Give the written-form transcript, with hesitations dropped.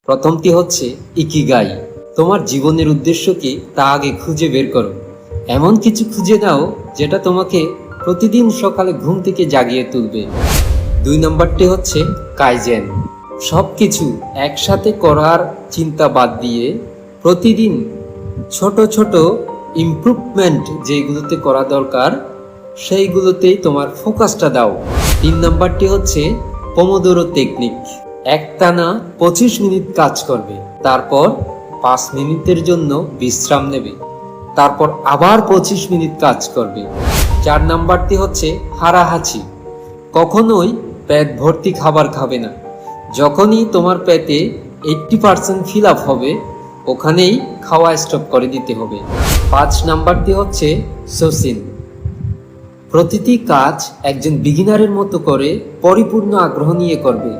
প্রথমটি হচ্ছে ইকিগাই। তোমার জীবনের উদ্দেশ্য কি তা আগে খুঁজে বের করো। এমন কিছু খুঁজে নাও যেটা তোমাকে প্রতিদিন সকালে ঘুম থেকে জাগিয়ে তুলবে। 2 নম্বরটি হচ্ছে কাইজেন। সব কিছু একসাথে করার চিন্তা বাদ দিয়ে প্রতিদিন ছোট ছোট ইমপ্রুভমেন্ট যেগুলোতে করা দরকার সেইগুলোতেই তোমার ফোকাসটা দাও। 3 নম্বরটি হচ্ছে পোমোদোরো টেকনিক। একটানা 25 মিনিট কাজ করবে, তারপর 5 মিনিটের জন্য বিশ্রাম নেবে, তারপর আবার 25 মিনিট কাজ করবে। 4 নাম্বারটি হচ্ছে হারাহাচি। কখনোই পেট ভর্তি খাবার খাবে না। যখনই তোমার পেটে 80% ফিল আপ হবে ওখানেই খাওয়া স্টপ করে দিতে হবে। 5 নাম্বারটি হচ্ছে সোসিন। প্রতিটি কাজ একজন বিগিনারের মতো করে পরিপূর্ণ আগ্রহ নিয়ে করবে।